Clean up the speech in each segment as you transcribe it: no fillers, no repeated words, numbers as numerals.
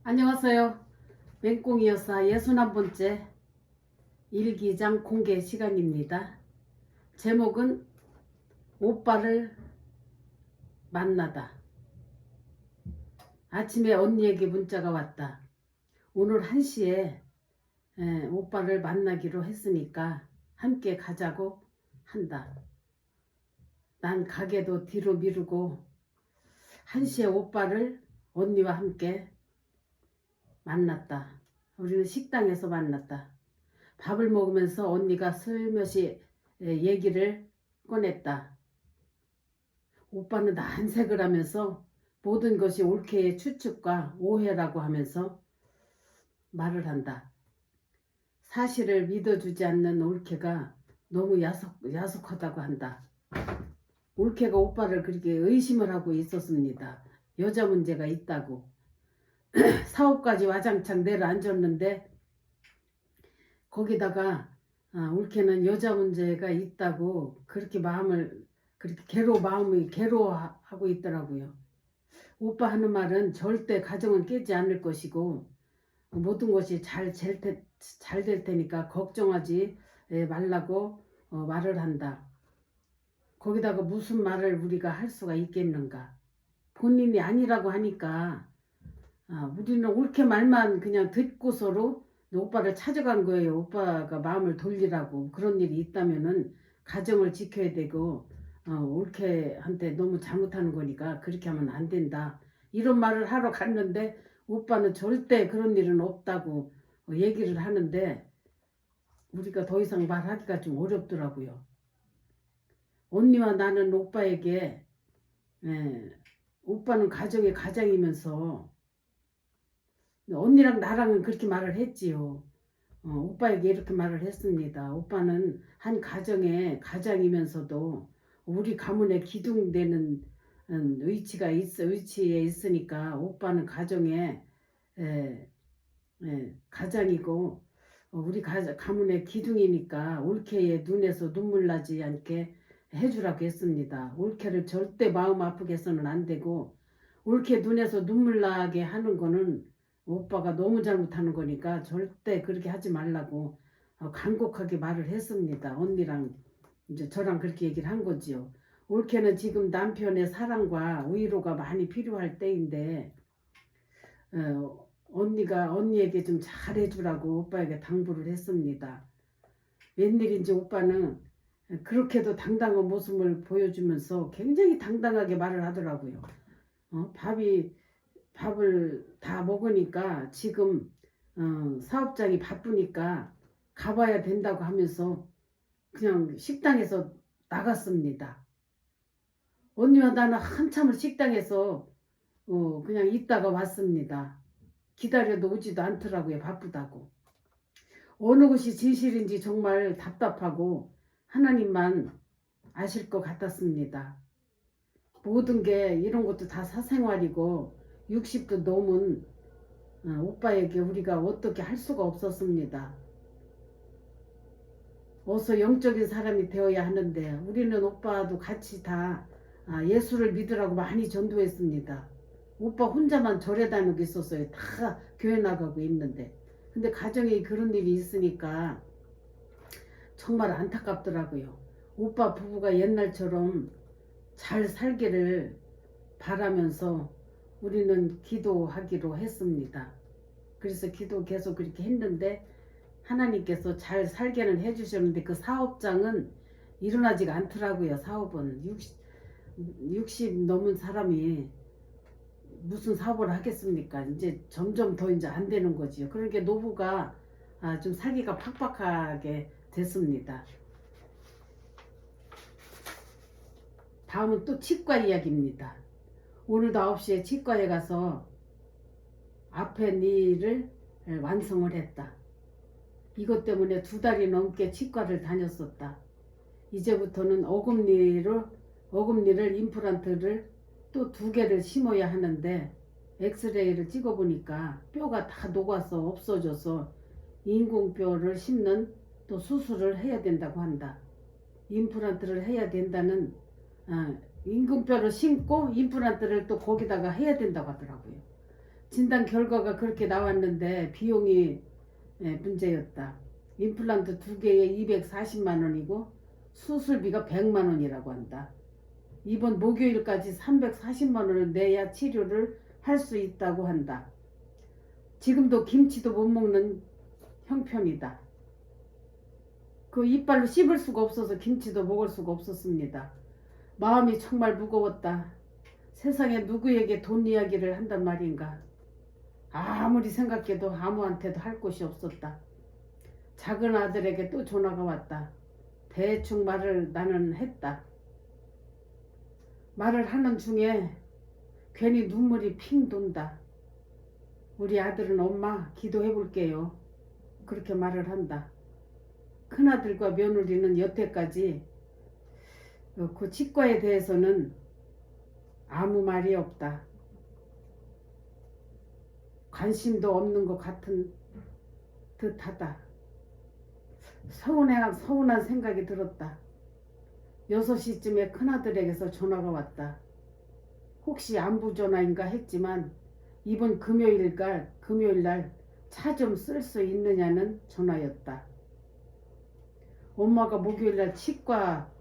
안녕하세요. 맹꽁이 여사 61번째 일기장 공개 시간입니다. 제목은 오빠를 만나다. 아침에 언니에게 문자가 왔다. 오늘 1시에 오빠를 만나기로 했으니까 함께 가자고 한다. 난 가게도 뒤로 미루고 1시에 오빠를 언니와 함께 만났다. 우리는 식당에서 만났다. 밥을 먹으면서 언니가 슬며시 얘기를 꺼냈다. 오빠는 난색을 하면서 모든 것이 올케의 추측과 오해라고 하면서 말을 한다. 사실을 믿어주지 않는 올케가 너무 야속하다고 한다. 올케가 오빠를 그렇게 의심을 하고 있었습니다. 여자 문제가 있다고. 사업까지 와장창 내려앉았는데 거기다가 올케는 여자 문제가 있다고 그렇게 마음이 괴로워하고 있더라고요. 오빠 하는 말은 절대 가정은 깨지 않을 것이고 모든 것이 잘 될 테니까 걱정하지 말라고 말을 한다. 거기다가 무슨 말을 우리가 할 수가 있겠는가. 본인이 아니라고 하니까 우리는 올케 말만 그냥 듣고서로 오빠를 찾아간 거예요. 오빠가 마음을 돌리라고. 그런 일이 있다면은 가정을 지켜야 되고 올케한테 너무 잘못하는 거니까 그렇게 하면 안 된다. 이런 말을 하러 갔는데 오빠는 절대 그런 일은 없다고 얘기를 하는데 우리가 더 이상 말하기가 좀 어렵더라고요. 언니와 나는 오빠에게 오빠는 가정의 가장이면서 언니랑 나랑은 그렇게 말을 했지요. 오빠에게 이렇게 말을 했습니다. 오빠는 한 가정의 가장이면서도 우리 가문에 기둥되는 위치에 있으니까 오빠는 가정의 가장이고 우리 가문의 기둥이니까 올케의 눈에서 눈물 나지 않게 해주라고 했습니다. 올케를 절대 마음 아프게 해서는 안 되고 올케 눈에서 눈물 나게 하는 거는 오빠가 너무 잘못하는 거니까 절대 그렇게 하지 말라고 간곡하게 말을 했습니다. 언니랑 이제 저랑 그렇게 얘기를 한 거지요. 올케는 지금 남편의 사랑과 위로가 많이 필요할 때인데 언니에게 좀 잘해주라고 오빠에게 당부를 했습니다. 웬일인지 오빠는 그렇게도 당당한 모습을 보여주면서 굉장히 당당하게 말을 하더라고요. 밥을 다 먹으니까 지금 사업장이 바쁘니까 가봐야 된다고 하면서 그냥 식당에서 나갔습니다. 언니와 나는 한참을 식당에서 그냥 있다가 왔습니다. 기다려도 오지도 않더라고요. 바쁘다고. 어느 것이 진실인지 정말 답답하고 하나님만 아실 것 같았습니다. 모든 게 이런 것도 다 사생활이고 60도 넘은 오빠에게 우리가 어떻게 할 수가 없었습니다. 어서 영적인 사람이 되어야 하는데 우리는 오빠도 같이 다 예수를 믿으라고 많이 전도했습니다. 오빠 혼자만 절에 다니고 있었어요. 다 교회 나가고 있는데. 근데 가정에 그런 일이 있으니까 정말 안타깝더라고요. 오빠 부부가 옛날처럼 잘 살기를 바라면서 우리는 기도하기로 했습니다. 그래서 기도 계속 그렇게 했는데 하나님께서 잘 살게는 해주셨는데 그 사업장은 일어나지가 않더라고요. 사업은 60 넘은 사람이 무슨 사업을 하겠습니까? 이제 점점 더 이제 안 되는 거지요. 그러니까 노부가 좀 살기가 팍팍하게 됐습니다. 다음은 또 치과 이야기입니다. 오늘도 9시에 치과에 가서 앞에 일을 완성을 했다. 이것 때문에 2달이 넘게 치과를 다녔었다. 이제부터는 어금니를 임플란트를 또 2개를 심어야 하는데 엑스레이를 찍어보니까 뼈가 다 녹아서 없어져서 인공뼈를 심는 또 수술을 해야 된다고 한다. 임플란트를 해야 된다는 인공뼈를 심고 임플란트를 또 거기다가 해야 된다고 하더라고요. 진단 결과가 그렇게 나왔는데 비용이 문제였다. 임플란트 2개에 240만 원이고 수술비가 100만 원이라고 한다. 이번 목요일까지 340만 원을 내야 치료를 할 수 있다고 한다. 지금도 김치도 못 먹는 형편이다. 그 이빨로 씹을 수가 없어서 김치도 먹을 수가 없었습니다. 마음이 정말 무거웠다. 세상에 누구에게 돈 이야기를 한단 말인가. 아무리 생각해도 아무한테도 할 곳이 없었다. 작은 아들에게 또 전화가 왔다. 대충 말을 나는 했다. 말을 하는 중에 괜히 눈물이 핑 돈다. 우리 아들은 엄마 기도해 볼게요. 그렇게 말을 한다. 큰아들과 며느리는 여태까지 그 치과에 대해서는 아무 말이 없다. 관심도 없는 것 같은 듯하다. 서운한 생각이 들었다. 6시쯤에 큰아들에게서 전화가 왔다. 혹시 안부 전화인가 했지만 이번 금요일날 차 좀 쓸 수 있느냐는 전화였다. 엄마가 목요일날 치과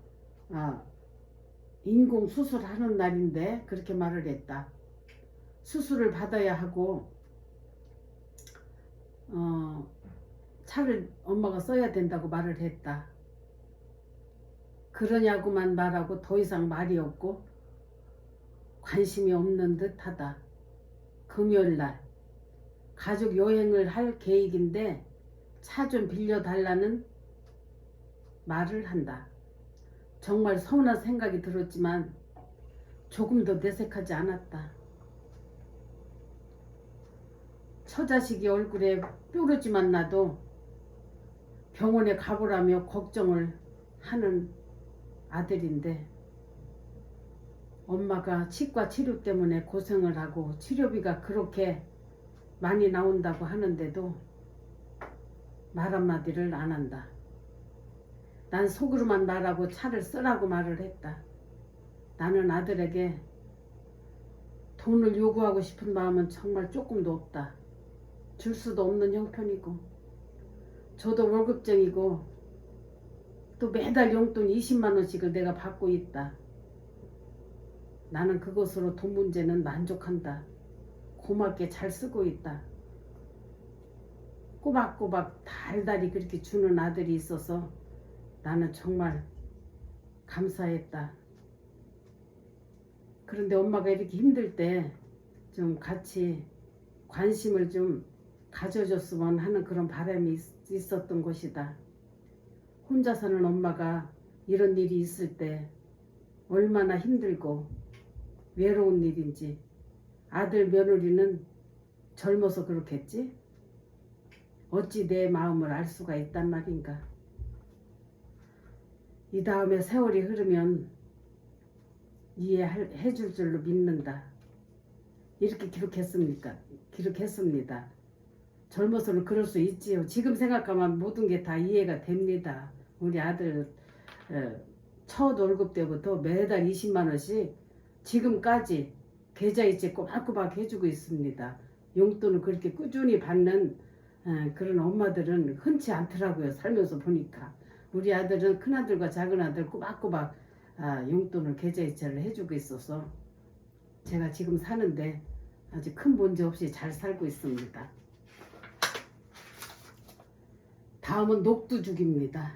인공 수술하는 날인데 그렇게 말을 했다. 수술을 받아야 하고 차를 엄마가 써야 된다고 말을 했다. 그러냐고만 말하고 더 이상 말이 없고 관심이 없는 듯하다. 금요일날 가족 여행을 할 계획인데 차 좀 빌려달라는 말을 한다. 정말 서운한 생각이 들었지만 조금도 내색하지 않았다. 처자식이 얼굴에 뾰루지만 나도 병원에 가보라며 걱정을 하는 아들인데 엄마가 치과 치료 때문에 고생을 하고 치료비가 그렇게 많이 나온다고 하는데도 말 한마디를 안 한다. 난 속으로만 말하고 차를 쓰라고 말을 했다. 나는 아들에게 돈을 요구하고 싶은 마음은 정말 조금도 없다. 줄 수도 없는 형편이고 저도 월급쟁이고 또 매달 용돈 20만 원씩을 내가 받고 있다. 나는 그것으로 돈 문제는 만족한다. 고맙게 잘 쓰고 있다. 꼬박꼬박 달달이 그렇게 주는 아들이 있어서 나는 정말 감사했다. 그런데 엄마가 이렇게 힘들 때 좀 같이 관심을 좀 가져줬으면 하는 그런 바람이 있었던 것이다. 혼자 사는 엄마가 이런 일이 있을 때 얼마나 힘들고 외로운 일인지. 아들 며느리는 젊어서 그렇겠지? 어찌 내 마음을 알 수가 있단 말인가. 이 다음에 세월이 흐르면 이해해 줄 줄로 믿는다. 이렇게 기록했습니다. 젊어서는 그럴 수 있지요. 지금 생각하면 모든 게 다 이해가 됩니다. 우리 아들 첫 월급 때부터 매달 20만 원씩 지금까지 계좌이체 꼬박꼬박 해주고 있습니다. 용돈을 그렇게 꾸준히 받는 그런 엄마들은 흔치 않더라고요. 살면서 보니까. 우리 아들은 큰아들과 작은아들 꼬박꼬박 용돈을 계좌이체를 해주고 있어서 제가 지금 사는데 아주 큰 문제 없이 잘 살고 있습니다. 다음은 녹두죽입니다.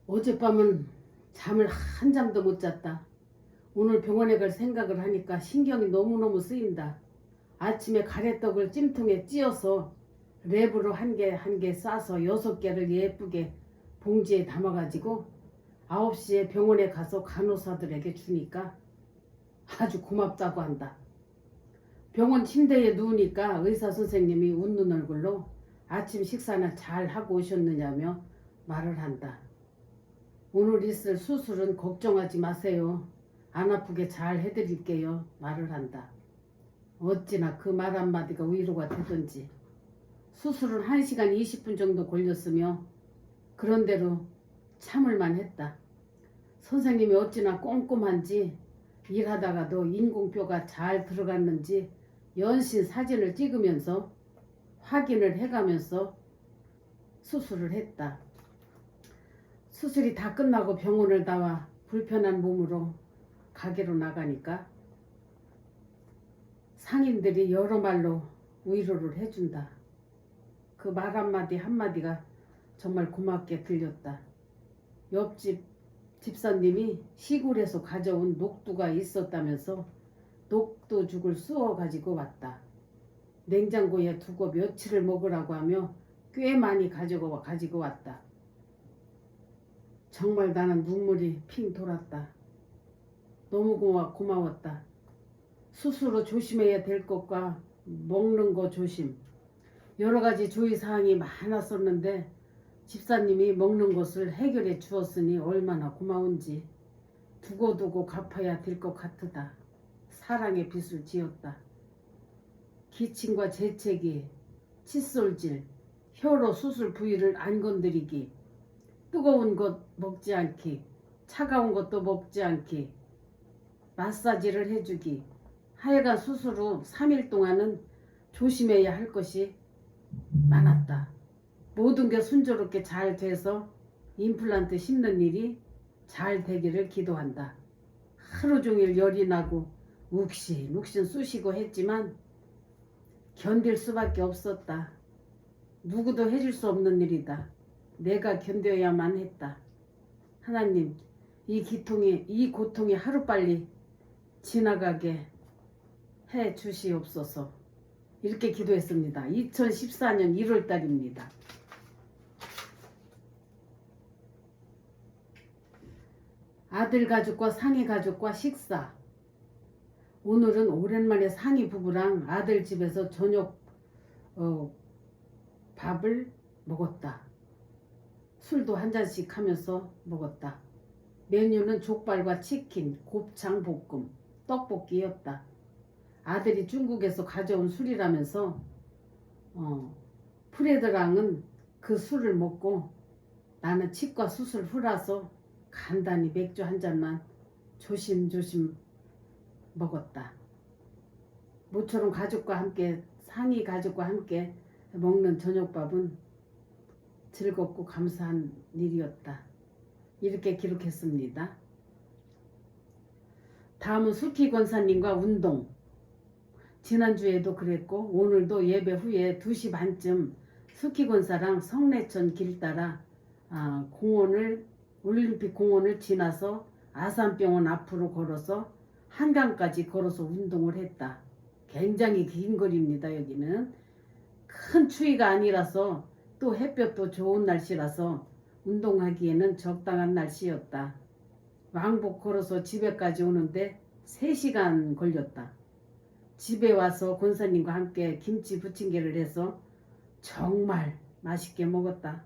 어젯밤은 잠을 한 잠도 못 잤다. 오늘 병원에 갈 생각을 하니까 신경이 너무너무 쓰인다. 아침에 가래떡을 찜통에 찧어서 랩으로 한 개 싸서 6개를 예쁘게 봉지에 담아가지고 9시에 병원에 가서 간호사들에게 주니까 아주 고맙다고 한다. 병원 침대에 누우니까 의사 선생님이 웃는 얼굴로 아침 식사나 잘 하고 오셨느냐며 말을 한다. 오늘 있을 수술은 걱정하지 마세요. 안 아프게 잘 해드릴게요. 말을 한다. 어찌나 그 말 한마디가 위로가 되던지. 수술은 1시간 20분 정도 걸렸으며 그런대로 참을만 했다. 선생님이 어찌나 꼼꼼한지 일하다가도 인공뼈가 잘 들어갔는지 연신 사진을 찍으면서 확인을 해가면서 수술을 했다. 수술이 다 끝나고 병원을 나와 불편한 몸으로 가게로 나가니까 상인들이 여러 말로 위로를 해준다. 그 말 한마디가 정말 고맙게 들렸다. 옆집 집사님이 시골에서 가져온 녹두가 있었다면서 녹두죽을 쑤어 가지고 왔다. 냉장고에 두고 며칠을 먹으라고 하며 꽤 많이 가지고 왔다. 정말 나는 눈물이 핑 돌았다. 너무 고마웠다. 스스로 조심해야 될 것과 먹는 거 조심. 여러 가지 주의사항이 많았었는데 집사님이 먹는 것을 해결해 주었으니 얼마나 고마운지 두고두고 갚아야 될 것 같으다. 사랑의 빚을 지었다. 기침과 재채기, 칫솔질, 혀로 수술 부위를 안 건드리기, 뜨거운 것 먹지 않기, 차가운 것도 먹지 않기, 마사지를 해주기, 하여간 수술 후 3일 동안은 조심해야 할 것이 많았다. 모든 게 순조롭게 잘 돼서 임플란트 심는 일이 잘 되기를 기도한다. 하루 종일 열이 나고 욱신욱신 쑤시고 했지만 견딜 수밖에 없었다. 누구도 해줄 수 없는 일이다. 내가 견뎌야만 했다. 하나님, 이 고통이 하루빨리 지나가게 해 주시옵소서. 이렇게 기도했습니다. 2014년 1월 달입니다. 아들 가족과 상이 가족과 식사. 오늘은 오랜만에 상이 부부랑 아들 집에서 저녁 밥을 먹었다. 술도 한 잔씩 하면서 먹었다. 메뉴는 족발과 치킨, 곱창 볶음, 떡볶이였다. 아들이 중국에서 가져온 술이라면서 프레드랑은 그 술을 먹고 나는 치과 수술 후라서 간단히 맥주 한 잔만 조심조심 먹었다. 모처럼 가족과 함께 상이 가족과 함께 먹는 저녁밥은 즐겁고 감사한 일이었다. 이렇게 기록했습니다. 다음은 수키 권사님과 운동. 지난주에도 그랬고 오늘도 예배 후에 2시 반쯤 수키 권사랑 성내천 길 따라 올림픽 공원을 지나서 아산병원 앞으로 걸어서 한강까지 걸어서 운동을 했다. 굉장히 긴 거리입니다. 여기는 큰 추위가 아니라서 또 햇볕도 좋은 날씨라서 운동하기에는 적당한 날씨였다. 왕복 걸어서 집에까지 오는데 3시간 걸렸다. 집에 와서 권사님과 함께 김치 부침개를 해서 정말 맛있게 먹었다.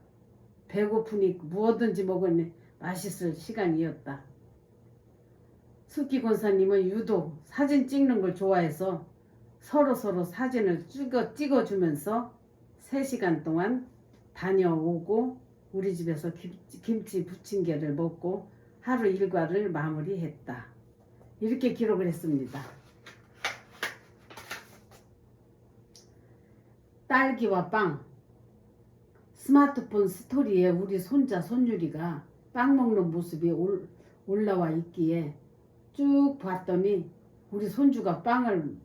배고프니 무엇든지 먹으니 맛있을 시간이었다. 숙기 권사님은 유독 사진 찍는 걸 좋아해서 서로 사진을 찍어주면서 3시간 동안 다녀오고 우리 집에서 김치 부침개를 먹고 하루 일과를 마무리했다. 이렇게 기록을 했습니다. 딸기와 빵. 스마트폰 스토리에 우리 손자 손유리가 빵 먹는 모습이 올라와 있기에 쭉 봤더니 우리 손주가 빵을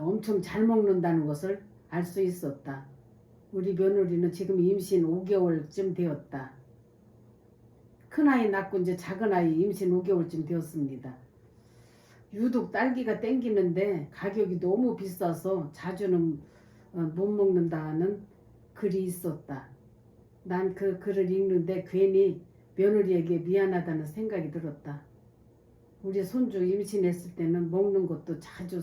엄청 잘 먹는다는 것을 알 수 있었다. 우리 며느리는 지금 임신 5개월쯤 되었다. 큰아이 낳고 이제 작은아이 임신 5개월쯤 되었습니다. 유독 딸기가 땡기는데 가격이 너무 비싸서 자주는 못 먹는다는 글이 있었다. 난 그 글을 읽는데 괜히 며느리에게 미안하다는 생각이 들었다. 우리 손주 임신했을 때는 먹는 것도 자주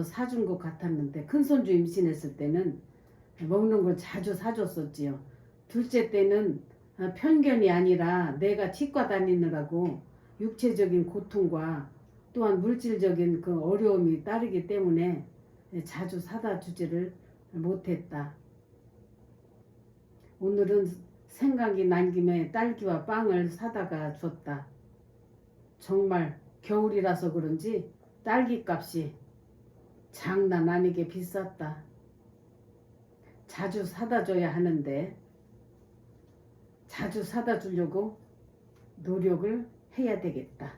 사준 것 같았는데 큰 손주 임신했을 때는 먹는 걸 자주 사줬었지요. 둘째 때는 편견이 아니라 내가 치과 다니느라고 육체적인 고통과 또한 물질적인 그 어려움이 따르기 때문에 자주 사다 주지를 못했다. 오늘은 생각이 난 김에 딸기와 빵을 사다가 줬다. 정말 겨울이라서 그런지 딸기값이 장난 아니게 비쌌다. 자주 사다 줘야 하는데 자주 사다 주려고 노력을 해야 되겠다.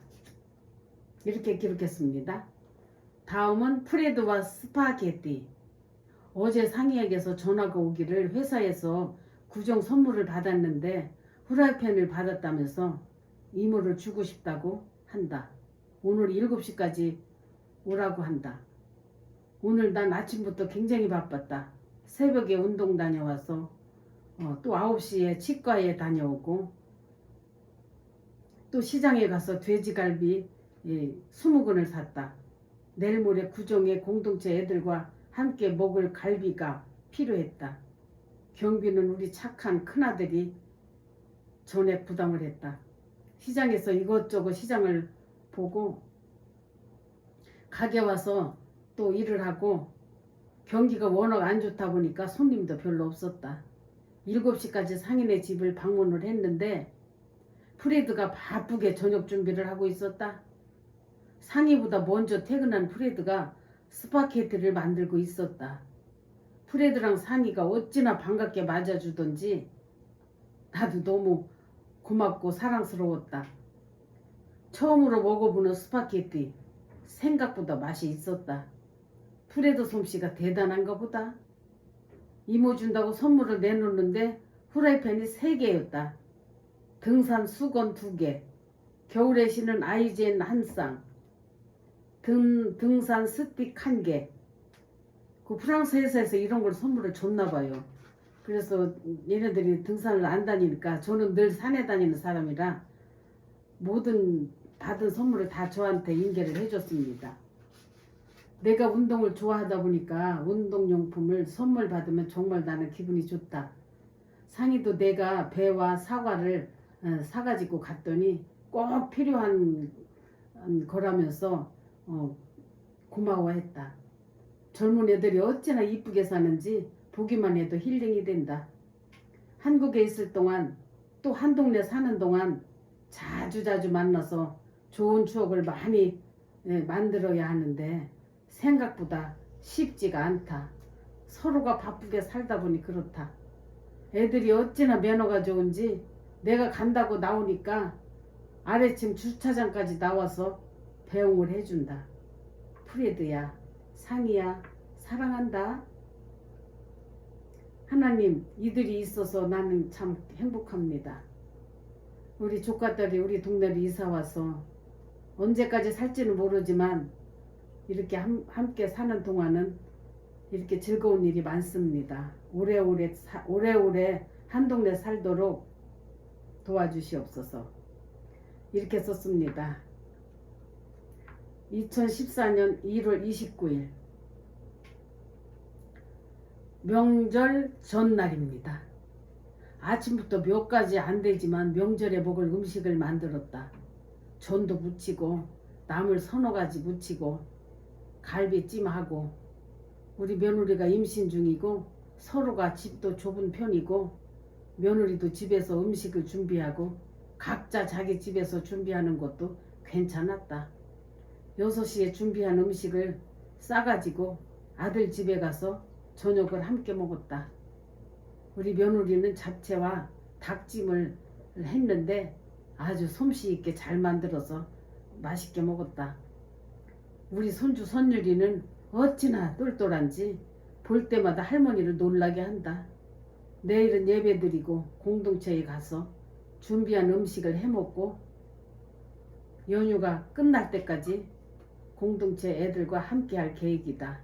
이렇게 기록했습니다. 다음은 프레드와 스파게티. 어제 상희에게서 전화가 오기를 회사에서 구정 선물을 받았는데 후라이팬을 받았다면서 이모를 주고 싶다고 한다. 오늘 7시까지 오라고 한다. 오늘 난 아침부터 굉장히 바빴다. 새벽에 운동 다녀와서 또 9시에 치과에 다녀오고 또 시장에 가서 돼지갈비 20근을 샀다. 내일 모레 구정에 공동체 애들과 함께 먹을 갈비가 필요했다. 경비는 우리 착한 큰아들이 전액 부담을 했다. 시장에서 이것저것 시장을 보고 가게 와서 또 일을 하고 경기가 워낙 안 좋다 보니까 손님도 별로 없었다. 7시까지 상인의 집을 방문을 했는데 프레드가 바쁘게 저녁 준비를 하고 있었다. 상희보다 먼저 퇴근한 프레드가 스파게티를 만들고 있었다. 프레드랑 상희가 어찌나 반갑게 맞아주던지 나도 너무 고맙고 사랑스러웠다. 처음으로 먹어보는 스파게티 생각보다 맛이 있었다. 프레드 솜씨가 대단한가 보다. 이모 준다고 선물을 내놓는데 후라이팬이 3개였다. 등산 수건 2개, 겨울에 신은 아이젠 1쌍, 등산 스틱 1개. 그 프랑스 회사에서 이런 걸 선물을 줬나 봐요. 그래서 얘네들이 등산을 안 다니니까 저는 늘 산에 다니는 사람이라 모든 받은 선물을 다 저한테 인계를 해줬습니다. 내가 운동을 좋아하다 보니까 운동용품을 선물 받으면 정말 나는 기분이 좋다. 상희도 내가 배와 사과를 사가지고 갔더니 꼭 필요한 거라면서 고마워했다. 젊은 애들이 어찌나 이쁘게 사는지 보기만 해도 힐링이 된다. 한국에 있을 동안 또 한 동네 사는 동안 자주자주 만나서 좋은 추억을 많이 만들어야 하는데 생각보다 쉽지가 않다. 서로가 바쁘게 살다 보니 그렇다. 애들이 어찌나 매너가 좋은지 내가 간다고 나오니까 아래층 주차장까지 나와서 배웅을 해준다. 프레드야, 상희야, 사랑한다. 하나님, 이들이 있어서 나는 참 행복합니다. 우리 조카딸이 우리 동네로 이사와서 언제까지 살지는 모르지만 이렇게 함께 사는 동안은 이렇게 즐거운 일이 많습니다. 오래오래 한 동네 살도록 도와주시옵소서. 이렇게 썼습니다. 2014년 1월 29일 명절 전날입니다. 아침부터 몇 가지 안 되지만 명절에 먹을 음식을 만들었다. 전도 무치고 나물 서너 가지 무치고 갈비찜하고 우리 며느리가 임신 중이고 서로가 집도 좁은 편이고 며느리도 집에서 음식을 준비하고 각자 자기 집에서 준비하는 것도 괜찮았다. 6시에 준비한 음식을 싸가지고 아들 집에 가서 저녁을 함께 먹었다. 우리 며느리는 잡채와 닭찜을 했는데 아주 솜씨 있게 잘 만들어서 맛있게 먹었다. 우리 손주 선율이는 어찌나 똘똘한지 볼 때마다 할머니를 놀라게 한다. 내일은 예배드리고 공동체에 가서 준비한 음식을 해먹고 연휴가 끝날 때까지 공동체 애들과 함께 할 계획이다.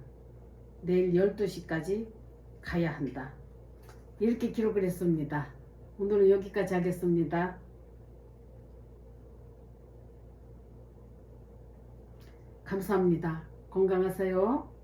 내일 12시까지 가야 한다. 이렇게 기록을 했습니다. 오늘은 여기까지 하겠습니다. 감사합니다. 건강하세요.